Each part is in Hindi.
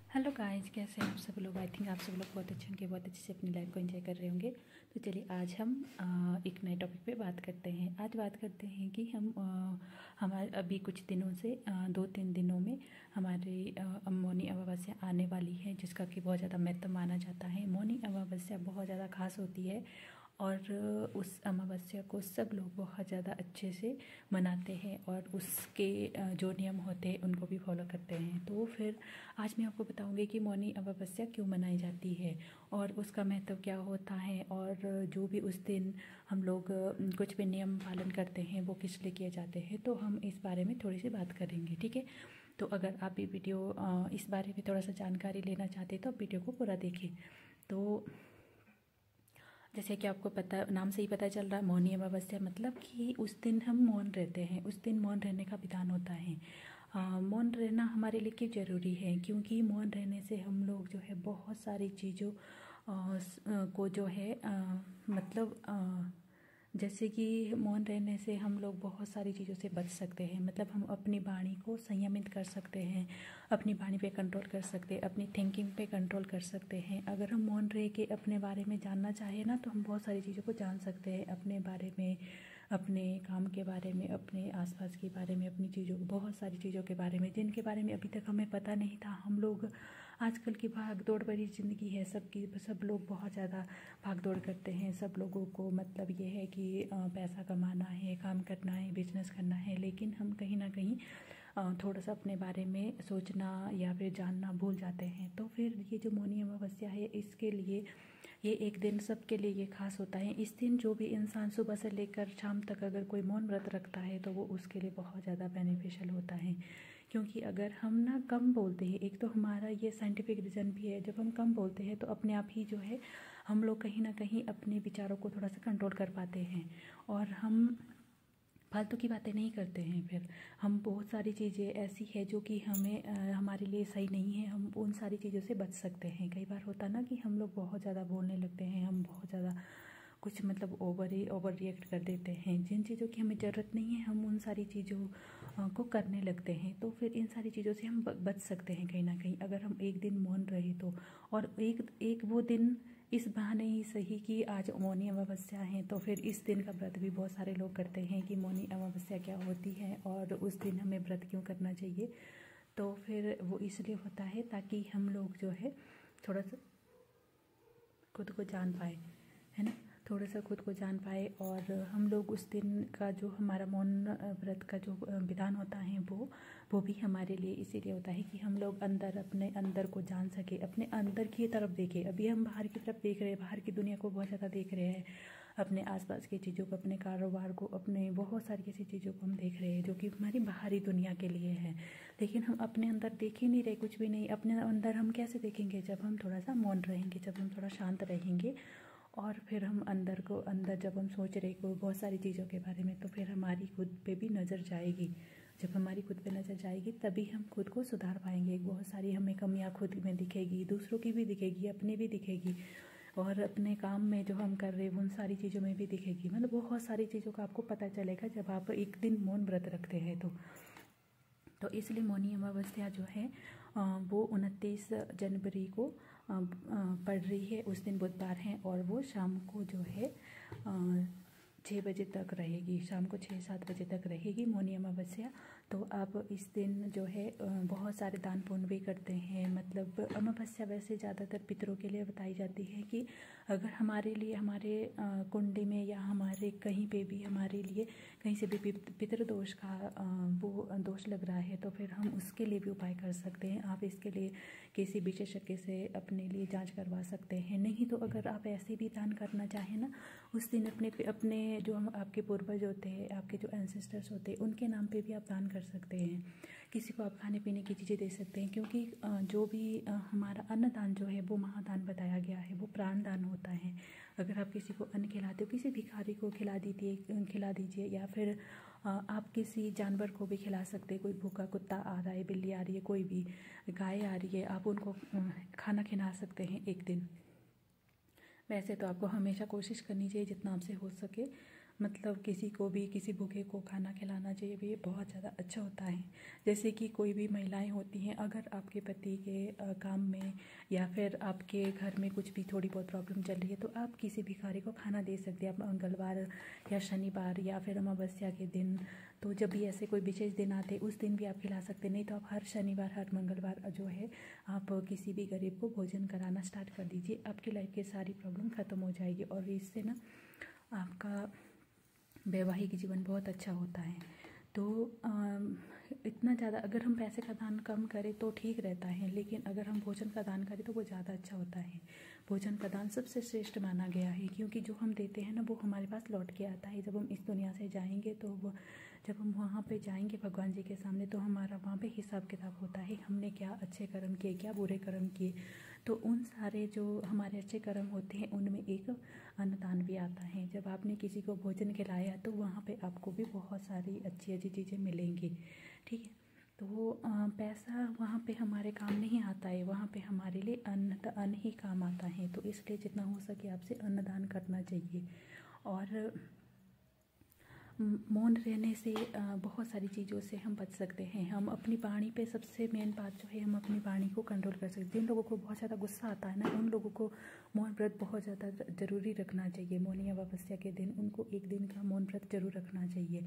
हेलो गाइस, कैसे हैं आप सब लोग। आई थिंक आप सब लोग बहुत अच्छे होंगे, बहुत अच्छे से अपनी लाइफ को एंजॉय कर रहे होंगे। तो चलिए आज हम एक नए टॉपिक पे बात करते हैं। आज बात करते हैं कि हम हमारे अभी कुछ दिनों से 2-3 दिनों में हमारी मौनी अमावस्या आने वाली है, जिसका कि बहुत ज़्यादा महत्व माना जाता है। मौनी अमावस्या बहुत ज़्यादा खास होती है और उस अमावस्या को सब लोग बहुत ज़्यादा अच्छे से मनाते हैं और उसके जो नियम होते हैं उनको भी फॉलो करते हैं। तो फिर आज मैं आपको बताऊंगी कि मौनी अमावस्या क्यों मनाई जाती है और उसका महत्व क्या होता है, और जो भी उस दिन हम लोग कुछ भी नियम पालन करते हैं वो किस लिए किए जाते हैं। तो हम इस बारे में थोड़ी सी बात करेंगे, ठीक है। तो अगर आप ये वीडियो इस बारे में थोड़ा सा जानकारी लेना चाहते हैं तो आप वीडियो को पूरा देखें। तो जैसे कि आपको पता, नाम से ही पता चल रहा है, मौनी अमावस्या मतलब कि उस दिन हम मौन रहते हैं। उस दिन मौन रहने का विधान होता है। मौन रहना हमारे लिए क्यों ज़रूरी है? क्योंकि मौन रहने से हम लोग जो है बहुत सारी चीज़ों को जो है मतलब जैसे कि मौन रहने से हम लोग बहुत सारी चीज़ों से बच सकते हैं। मतलब हम अपनी वाणी को संयमित कर सकते हैं, अपनी वाणी पे कंट्रोल कर सकते हैं, अपनी थिंकिंग पे कंट्रोल कर सकते हैं। अगर हम मौन रह के अपने बारे में जानना चाहें ना, तो हम बहुत सारी चीज़ों को जान सकते हैं अपने बारे में, अपने काम के बारे में, अपने आसपास के बारे में, अपनी चीज़ों, बहुत सारी चीज़ों के बारे में जिनके बारे में अभी तक हमें पता नहीं था। हम लोग आजकल की भाग दौड़ भरी ज़िंदगी है सबकी, सब लोग बहुत ज़्यादा भाग दौड़ करते हैं। सब लोगों को मतलब ये है कि पैसा कमाना है, काम करना है, बिजनेस करना है, लेकिन हम कहीं ना कहीं थोड़ा सा अपने बारे में सोचना या फिर जानना भूल जाते हैं। तो फिर ये जो मौनी अमावस्या है, इसके लिए ये एक दिन सबके लिए ये खास होता है। इस दिन जो भी इंसान सुबह से लेकर शाम तक अगर कोई मौन व्रत रखता है तो वो उसके लिए बहुत ज़्यादा बेनिफिशियल होता है। क्योंकि अगर हम ना कम बोलते हैं, एक तो हमारा ये साइंटिफिक रीज़न भी है, जब हम कम बोलते हैं तो अपने आप ही जो है हम लोग कहीं ना कहीं अपने विचारों को थोड़ा सा कंट्रोल कर पाते हैं और हम फालतू की बातें नहीं करते हैं। फिर हम बहुत सारी चीज़ें ऐसी है जो कि हमें हमारे लिए सही नहीं है, हम उन सारी चीज़ों से बच सकते हैं। कई बार होता ना कि हम लोग बहुत ज़्यादा बोलने लगते हैं, हम बहुत ज़्यादा कुछ मतलब ओवर रिएक्ट कर देते हैं। जिन चीज़ों की हमें ज़रूरत नहीं है हम उन सारी चीज़ों को करने लगते हैं। तो फिर इन सारी चीज़ों से हम बच सकते हैं कहीं ना कहीं, अगर हम एक दिन मौन रहे तो। और एक वो दिन इस बहाने ही सही कि आज मौनी अमावस्या है, तो फिर इस दिन का व्रत भी बहुत सारे लोग करते हैं कि मौनी अमावस्या क्या होती है और उस दिन हमें व्रत क्यों करना चाहिए। तो फिर वो इसलिए होता है ताकि हम लोग जो है थोड़ा सा खुद को जान पाए, है ना, थोड़ा सा खुद को जान पाए। और हम लोग उस दिन का जो हमारा मौन व्रत का जो विधान होता है वो भी हमारे लिए इसीलिए होता है कि हम लोग अंदर, अपने अंदर को जान सके, अपने अंदर की तरफ देखें। अभी हम बाहर की तरफ देख रहे हैं, बाहर की दुनिया को बहुत ज़्यादा देख रहे हैं, अपने आसपास की चीज़ों को, अपने कारोबार को, अपने बहुत सारी ऐसी चीज़ों को हम देख रहे हैं जो कि हमारी बाहरी दुनिया के लिए है। लेकिन हम अपने अंदर देख ही नहीं रहे, कुछ भी नहीं। अपने अंदर हम कैसे देखेंगे? जब हम थोड़ा सा मौन रहेंगे, जब हम थोड़ा शांत रहेंगे और फिर हम अंदर जब हम सोच रहे कोई बहुत सारी चीज़ों के बारे में, तो फिर हमारी खुद पे भी नज़र जाएगी। जब हमारी खुद पे नज़र जाएगी तभी हम खुद को सुधार पाएंगे। बहुत सारी हमें कमियां खुद में दिखेगी, दूसरों की भी दिखेगी, अपनी भी दिखेगी, और अपने काम में जो हम कर रहे हैं उन सारी चीज़ों में भी दिखेगी। मतलब बहुत सारी चीज़ों का आपको पता चलेगा जब आप एक दिन मौन व्रत रखते हैं तो इसलिए मौनी अमावस्या जो है वो 29 जनवरी को पड़ रही है। उस दिन बुधवार है और वो शाम को जो है 6 बजे तक रहेगी, शाम को 6-7 बजे तक रहेगी मौनी अमावस्या। तो आप इस दिन जो है बहुत सारे दान पुण्य भी करते हैं। मतलब अमावस्या वैसे ज़्यादातर पितरों के लिए बताई जाती है कि अगर हमारे लिए, हमारे कुंडली में या हमारे कहीं पे भी हमारे लिए कहीं से भी पितृदोष का वो दोष लग रहा है तो फिर हम उसके लिए भी उपाय कर सकते हैं। आप इसके लिए किसी विशेषज्ञ से अपने लिए जांच करवा सकते हैं। नहीं तो अगर आप ऐसे भी दान करना चाहें ना, उस दिन अपने जो हम आपके पूर्वज होते हैं, आपके जो एंसेस्टर्स होते हैं, उनके नाम पे भी आप दान कर सकते हैं। किसी को आप खाने पीने की चीज़ें दे सकते हैं, क्योंकि जो भी हमारा अन्नदान जो है वो महादान बताया गया है, वो प्राण दान होता है। अगर आप किसी को अन्न खिलाते हो, किसी भिखारी को खिला दीजिए, या फिर आप किसी जानवर को भी खिला सकते हैं। कोई भूखा कुत्ता आ रहा है, बिल्ली आ रही है, कोई भी गाय आ रही है, आप उनको खाना खिला सकते हैं एक दिन। वैसे तो आपको हमेशा कोशिश करनी चाहिए जितना आपसे हो सके मतलब किसी को भी, किसी भूखे को खाना खिलाना चाहिए भी, बहुत ज़्यादा अच्छा होता है। जैसे कि कोई भी महिलाएं होती हैं, अगर आपके पति के काम में या फिर आपके घर में कुछ भी थोड़ी बहुत प्रॉब्लम चल रही है, तो आप किसी भिखारी को खाना दे सकते हैं। आप मंगलवार या शनिवार या फिर अमावस्या के दिन, तो जब भी ऐसे कोई विशेष दिन आते उस दिन भी आप खिला सकते। नहीं तो आप हर शनिवार हर मंगलवार जो है आप किसी भी गरीब को भोजन कराना स्टार्ट कर दीजिए। आपकी लाइफ की सारी प्रॉब्लम ख़त्म हो जाएगी और इससे ना आपका वैवाहिक जीवन बहुत अच्छा होता है। तो इतना ज़्यादा अगर हम पैसे का दान कम करें तो ठीक रहता है, लेकिन अगर हम भोजन का दान करें तो वो ज़्यादा अच्छा होता है। भोजन का दान सबसे श्रेष्ठ माना गया है, क्योंकि जो हम देते हैं ना वो हमारे पास लौट के आता है। जब हम इस दुनिया से जाएंगे तो वो, जब हम वहाँ पे जाएंगे भगवान जी के सामने, तो हमारा वहाँ पे हिसाब किताब होता है, हमने क्या अच्छे कर्म किए, क्या बुरे कर्म किए। तो उन सारे जो हमारे अच्छे कर्म होते हैं उनमें एक अन्नदान भी आता है। जब आपने किसी को भोजन खिलाया तो वहाँ पे आपको भी बहुत सारी अच्छी अच्छी चीज़ें मिलेंगी, ठीक है। तो वो पैसा वहाँ पे हमारे काम नहीं आता है, वहाँ पे हमारे लिए अन्न ही काम आता है। तो इसलिए जितना हो सके आपसे अन्नदान करना चाहिए। और मौन रहने से बहुत सारी चीज़ों से हम बच सकते हैं। हम अपनी वाणी पे, सबसे मेन बात जो है, हम अपनी वाणी को कंट्रोल कर सकते हैं। जिन लोगों को बहुत ज़्यादा गुस्सा आता है ना, उन लोगों को मौन व्रत बहुत ज़्यादा ज़रूरी रखना चाहिए। मौनी अमावस्या के दिन उनको एक दिन का मौन व्रत जरूर रखना चाहिए।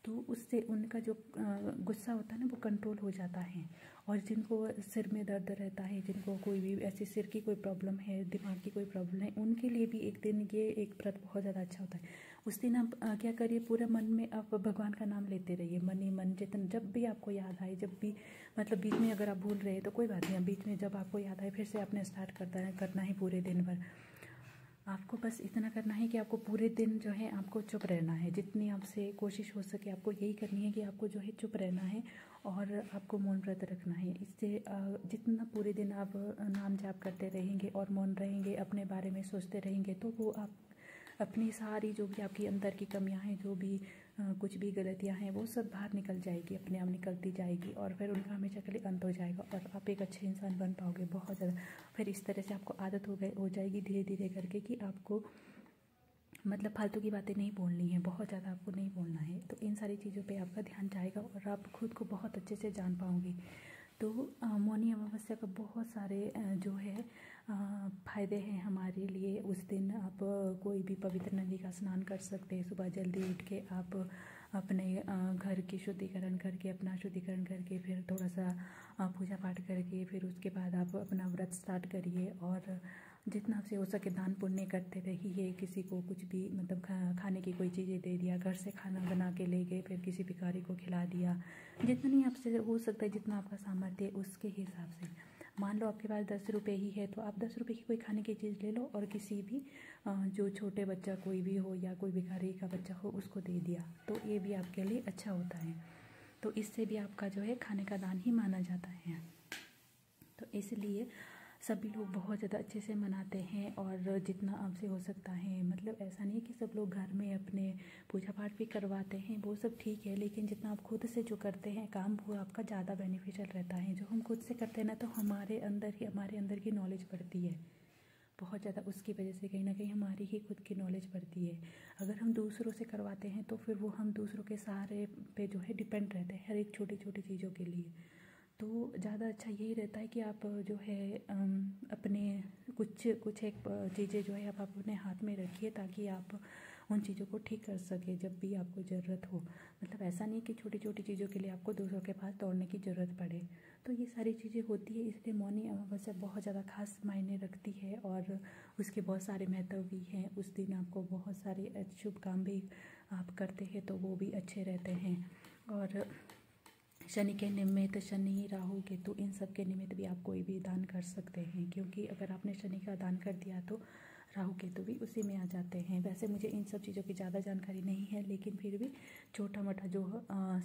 तो उससे उनका जो गुस्सा होता है ना वो कंट्रोल हो जाता है। और जिनको सिर में दर्द रहता है, जिनको कोई भी ऐसी सिर की कोई प्रॉब्लम है, दिमाग की कोई प्रॉब्लम है, उनके लिए भी एक दिन ये एक व्रत बहुत ज़्यादा अच्छा होता है। उस दिन आप क्या करिए, पूरे मन में आप भगवान का नाम लेते रहिए, मन ही मन। जितना जब भी आपको याद आए, जब भी मतलब बीच में अगर आप भूल रहे हैं तो कोई बात नहीं, बीच में जब आपको याद आए फिर से आपने स्टार्ट करना है पूरे दिन भर। आपको बस इतना करना है कि आपको पूरे दिन जो है आपको चुप रहना है। जितनी आपसे कोशिश हो सके आपको यही करनी है कि आपको जो है चुप रहना है और आपको मौन व्रत रखना है। इससे जितना पूरे दिन आप नाम जाप करते रहेंगे और मौन रहेंगे, अपने बारे में सोचते रहेंगे, तो वो आप अपनी सारी जो भी आपकी अंदर की कमियां हैं, जो भी कुछ भी गलतियां हैं, वो सब बाहर निकल जाएगी, अपने आप निकलती जाएगी और फिर उनका हमेशा के लिए अंत हो जाएगा और आप एक अच्छे इंसान बन पाओगे बहुत ज़्यादा। फिर इस तरह से आपको आदत हो जाएगी धीरे धीरे करके कि आपको मतलब फालतू की बातें नहीं बोलनी है, बहुत ज़्यादा आपको नहीं बोलना है। तो इन सारी चीज़ों पे आपका ध्यान जाएगा और आप खुद को बहुत अच्छे से जान पाओगे। तो मौनी अमावस्या का बहुत सारे जो है फ़ायदे हैं हमारे लिए। उस दिन आप कोई भी पवित्र नदी का स्नान कर सकते हैं। सुबह जल्दी उठ के आप अपने घर की शुद्धिकरण करके, अपना शुद्धिकरण करके, फिर थोड़ा सा पूजा पाठ करके, फिर उसके बाद आप अपना व्रत स्टार्ट करिए और जितना आपसे हो सके दान पुण्य करते रहिए। किसी को कुछ भी मतलब खाने की कोई चीज़ें दे दिया, घर से खाना बना के ले गए, फिर किसी भिखारी को खिला दिया। जितना नहीं आपसे हो सकता है, जितना आपका सामर्थ्य है उसके हिसाब से। मान लो आपके पास 10 रुपये ही है तो आप 10 रुपये की कोई खाने की चीज़ ले लो और किसी भी जो छोटे बच्चा कोई भी हो या कोई भिखारी का बच्चा हो उसको दे दिया, तो ये भी आपके लिए अच्छा होता है। तो इससे भी आपका जो है खाने का दान ही माना जाता है। तो इसलिए सभी लोग बहुत ज़्यादा अच्छे से मनाते हैं और जितना आपसे हो सकता है, मतलब ऐसा नहीं है कि सब लोग घर में अपने पूजा पाठ भी करवाते हैं, वो सब ठीक है, लेकिन जितना आप खुद से जो करते हैं काम, वो आपका ज़्यादा बेनिफिशियल रहता है। जो हम खुद से करते हैं ना, तो हमारे अंदर की नॉलेज बढ़ती है बहुत ज़्यादा। उसकी वजह से कहीं ना कहीं हमारी ही खुद की नॉलेज बढ़ती है। अगर हम दूसरों से करवाते हैं तो फिर वो हम दूसरों के सहारे पे जो है डिपेंड रहते हैं हर एक छोटी छोटी चीज़ों के लिए। तो ज़्यादा अच्छा यही रहता है कि आप जो है अपने कुछ एक चीज़ें जो है आप अपने हाथ में रखिए, ताकि आप उन चीज़ों को ठीक कर सके जब भी आपको ज़रूरत हो। मतलब ऐसा नहीं कि छोटी छोटी चीज़ों के लिए आपको दूसरों के पास दौड़ने की ज़रूरत पड़े। तो ये सारी चीज़ें होती है, इसलिए मौनी अमावस्या बहुत ज़्यादा खास मायने रखती है और उसके बहुत सारे महत्व भी हैं। उस दिन आपको बहुत सारे शुभ काम भी आप करते हैं तो वो भी अच्छे रहते हैं। और शनि के निमित्त, शनि राहु केतु इन सब के निमित्त भी आप कोई भी दान कर सकते हैं, क्योंकि अगर आपने शनि का दान कर दिया तो राहु केतु भी उसी में आ जाते हैं। वैसे मुझे इन सब चीज़ों की ज़्यादा जानकारी नहीं है, लेकिन फिर भी छोटा मोटा जो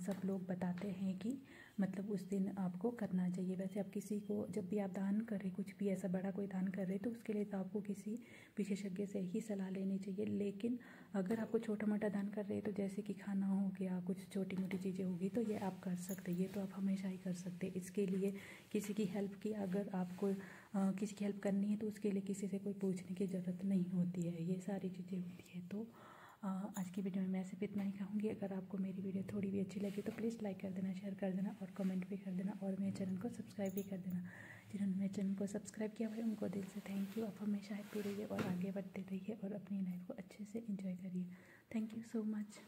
सब लोग बताते हैं कि मतलब उस दिन आपको करना चाहिए। वैसे आप किसी को जब भी आप दान करें, कुछ भी ऐसा बड़ा कोई दान कर रहे तो उसके लिए तो आपको किसी विशेषज्ञ से ही सलाह लेनी चाहिए। लेकिन अगर आपको छोटा मोटा दान कर रहे हैं तो जैसे कि खाना हो गया, कुछ छोटी मोटी चीज़ें होगी, तो ये आप कर सकते हैं। ये तो आप हमेशा ही कर सकते हैं। इसके लिए किसी की हेल्प की, अगर आपको किसी की हेल्प करनी है तो उसके लिए किसी से कोई पूछने की ज़रूरत नहीं होती है। ये सारी चीज़ें होती है। तो आज की वीडियो में मैं सिर्फ इतना ही कहूँगी। अगर आपको मेरी वीडियो थोड़ी भी अच्छी लगी तो प्लीज़ लाइक कर देना, शेयर कर देना और कमेंट भी कर देना और मेरे चैनल को सब्सक्राइब भी कर देना। जिन्होंने मेरे चैनल को सब्सक्राइब किया भाई उनको दिल से थैंक यू। आप हमेशा हैप्पी रहिए और आगे बढ़ते रहिए और अपनी लाइफ को अच्छे से एंजॉय करिए। Thank you so much.